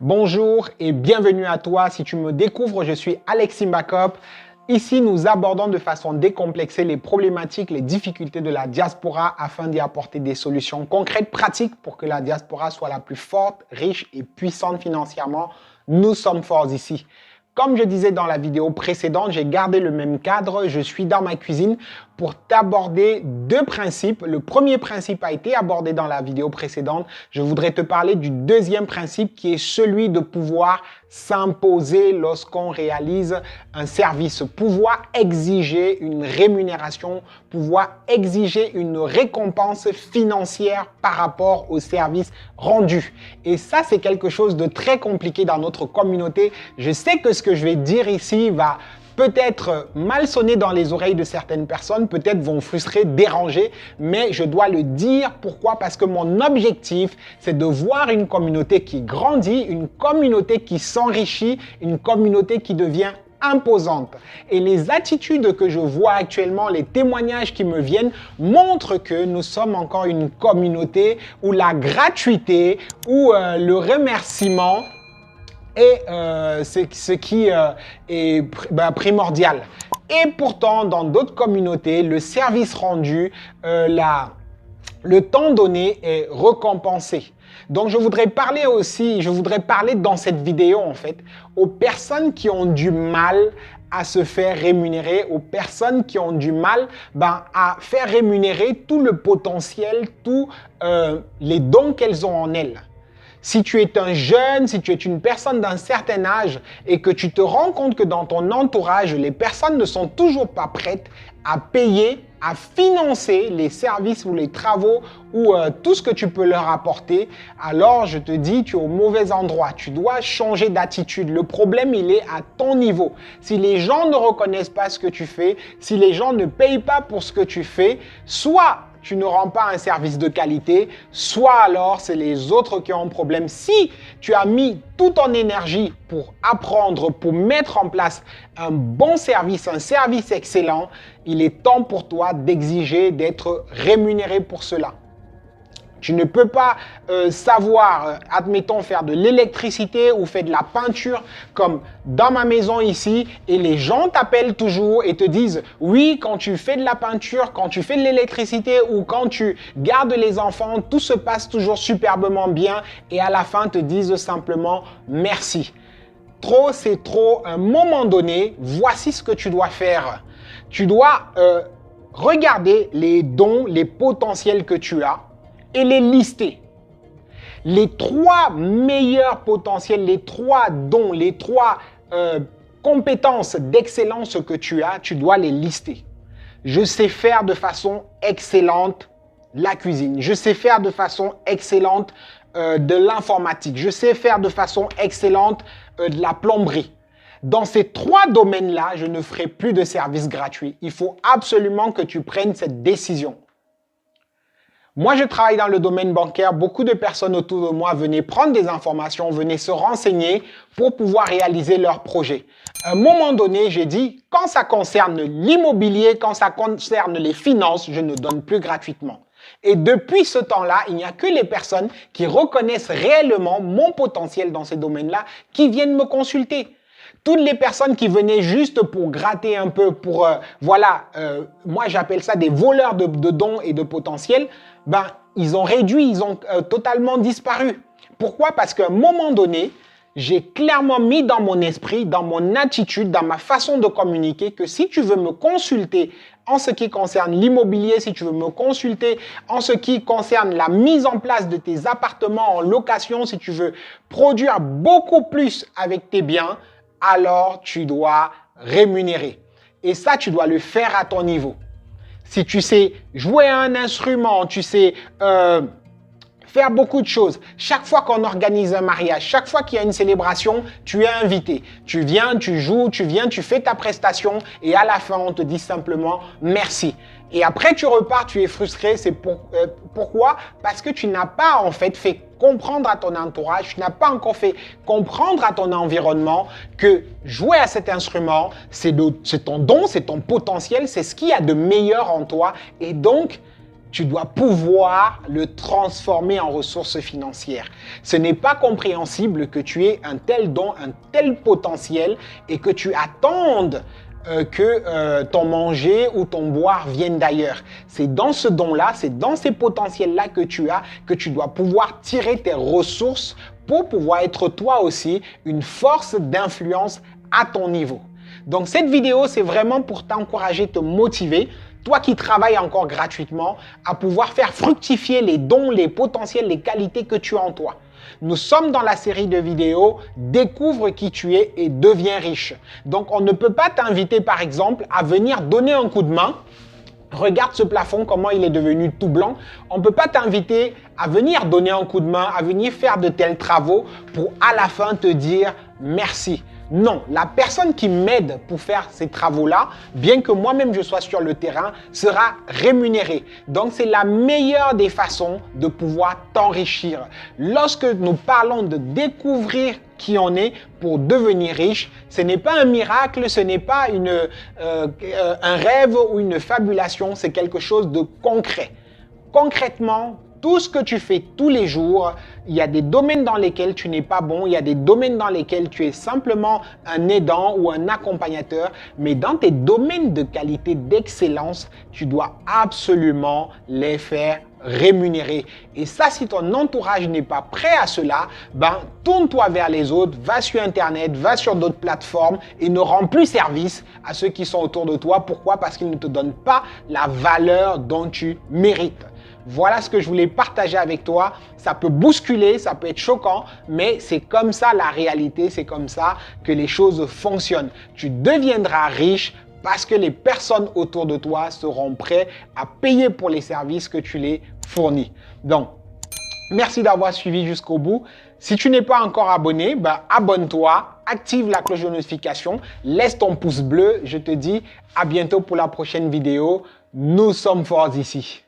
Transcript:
Bonjour et bienvenue à toi. Si tu me découvres, je suis Alexis Mbakop. Ici, nous abordons de façon décomplexée les problématiques, les difficultés de la diaspora afin d'y apporter des solutions concrètes, pratiques pour que la diaspora soit la plus forte, riche et puissante financièrement. Nous sommes forts ici. Comme je disais dans la vidéo précédente, j'ai gardé le même cadre. Je suis dans ma cuisine pour t'aborder deux principes. Le premier principe a été abordé dans la vidéo précédente. Je voudrais te parler du deuxième principe qui est celui de pouvoir s'imposer lorsqu'on réalise un service. Pouvoir exiger une rémunération, pouvoir exiger une récompense financière par rapport au service rendu. Et ça, c'est quelque chose de très compliqué dans notre communauté. Je sais que ce que je vais dire ici va peut-être mal sonner dans les oreilles de certaines personnes, peut-être vont frustrer, déranger, mais je dois le dire. Pourquoi? Parce que mon objectif, c'est de voir une communauté qui grandit, une communauté qui s'enrichit, une communauté qui devient imposante. Et les attitudes que je vois actuellement, les témoignages qui me viennent, montrent que nous sommes encore une communauté où la gratuité, où le remerciement et c'est ce qui est primordial. Et pourtant, dans d'autres communautés, le service rendu, le temps donné est récompensé. Donc, je voudrais parler dans cette vidéo, en fait, aux personnes qui ont du mal à se faire rémunérer, aux personnes qui ont du mal à faire rémunérer tout le potentiel, tous les dons qu'elles ont en elles. Si tu es un jeune, si tu es une personne d'un certain âge et que tu te rends compte que dans ton entourage, les personnes ne sont toujours pas prêtes à payer, à financer les services ou les travaux ou tout ce que tu peux leur apporter, alors je te dis, tu es au mauvais endroit. Tu dois changer d'attitude. Le problème, il est à ton niveau. Si les gens ne reconnaissent pas ce que tu fais, si les gens ne payent pas pour ce que tu fais, soit tu ne rends pas un service de qualité, soit alors c'est les autres qui ont un problème. Si tu as mis toute ton énergie pour apprendre, pour mettre en place un bon service, un service excellent, il est temps pour toi d'exiger d'être rémunéré pour cela. Tu ne peux pas savoir, admettons, faire de l'électricité ou faire de la peinture comme dans ma maison ici et les gens t'appellent toujours et te disent « Oui, quand tu fais de la peinture, quand tu fais de l'électricité ou quand tu gardes les enfants, tout se passe toujours superbement bien » et à la fin te disent simplement « Merci ». Trop, c'est trop. À un moment donné, voici ce que tu dois faire. Tu dois regarder les dons, les potentiels que tu as et les lister. Les 3 meilleurs potentiels, les 3 dons, les 3 compétences d'excellence que tu as, tu dois les lister. Je sais faire de façon excellente la cuisine. Je sais faire de façon excellente de l'informatique. Je sais faire de façon excellente de la plomberie. Dans ces 3 domaines-là, je ne ferai plus de services gratuits. Il faut absolument que tu prennes cette décision. Moi, je travaille dans le domaine bancaire. Beaucoup de personnes autour de moi venaient prendre des informations, venaient se renseigner pour pouvoir réaliser leurs projets. À un moment donné, j'ai dit, quand ça concerne l'immobilier, quand ça concerne les finances, je ne donne plus gratuitement. Et depuis ce temps-là, il n'y a que les personnes qui reconnaissent réellement mon potentiel dans ces domaines-là qui viennent me consulter. Toutes les personnes qui venaient juste pour gratter un peu, pour, moi j'appelle ça des voleurs de dons et de potentiel, ils ont réduit, ils ont totalement disparu. Pourquoi? Parce qu'à un moment donné, j'ai clairement mis dans mon esprit, dans mon attitude, dans ma façon de communiquer que si tu veux me consulter en ce qui concerne l'immobilier, si tu veux me consulter en ce qui concerne la mise en place de tes appartements en location, si tu veux produire beaucoup plus avec tes biens, alors tu dois rémunérer. Et ça, tu dois le faire à ton niveau. Si tu sais jouer à un instrument, tu sais faire beaucoup de choses. Chaque fois qu'on organise un mariage, chaque fois qu'il y a une célébration, tu es invité. Tu viens, tu joues, tu viens, tu fais ta prestation et à la fin, on te dit simplement merci. Et après, tu repars, tu es frustré. C'est pourquoi? Parce que tu n'as pas en fait fait comprendre à ton entourage, tu n'as pas encore fait comprendre à ton environnement que jouer à cet instrument, c'est ton don, c'est ton potentiel, c'est ce qu'il y a de meilleur en toi. Et donc, tu dois pouvoir le transformer en ressources financières. Ce n'est pas compréhensible que tu aies un tel don, un tel potentiel et que tu attendes que ton manger ou ton boire viennent d'ailleurs. C'est dans ce don-là, c'est dans ces potentiels-là que tu dois pouvoir tirer tes ressources pour pouvoir être toi aussi une force d'influence à ton niveau. Donc cette vidéo, c'est vraiment pour t'encourager, te motiver, toi qui travailles encore gratuitement, à pouvoir faire fructifier les dons, les potentiels, les qualités que tu as en toi. Nous sommes dans la série de vidéos « Découvre qui tu es et deviens riche ». Donc, on ne peut pas t'inviter, par exemple, à venir donner un coup de main. Regarde ce plafond, comment il est devenu tout blanc. On ne peut pas t'inviter à venir donner un coup de main, à venir faire de tels travaux pour à la fin te dire merci. Non, la personne qui m'aide pour faire ces travaux-là, bien que moi-même je sois sur le terrain, sera rémunérée. Donc, c'est la meilleure des façons de pouvoir t'enrichir. Lorsque nous parlons de découvrir qui on est pour devenir riche, ce n'est pas un miracle, ce n'est pas un rêve ou une fabulation, c'est quelque chose de concret. Concrètement, tout ce que tu fais tous les jours, il y a des domaines dans lesquels tu n'es pas bon, il y a des domaines dans lesquels tu es simplement un aidant ou un accompagnateur, mais dans tes domaines de qualité, d'excellence, tu dois absolument les faire rémunérer. Et ça, si ton entourage n'est pas prêt à cela, tourne-toi vers les autres, va sur Internet, va sur d'autres plateformes et ne rends plus service à ceux qui sont autour de toi. Pourquoi? Parce qu'ils ne te donnent pas la valeur dont tu mérites. Voilà ce que je voulais partager avec toi. Ça peut bousculer, ça peut être choquant, mais c'est comme ça la réalité, c'est comme ça que les choses fonctionnent. Tu deviendras riche parce que les personnes autour de toi seront prêtes à payer pour les services que tu les fournis. Donc, merci d'avoir suivi jusqu'au bout. Si tu n'es pas encore abonné, abonne-toi, active la cloche de notification, laisse ton pouce bleu. Je te dis à bientôt pour la prochaine vidéo. Nous sommes forts ici.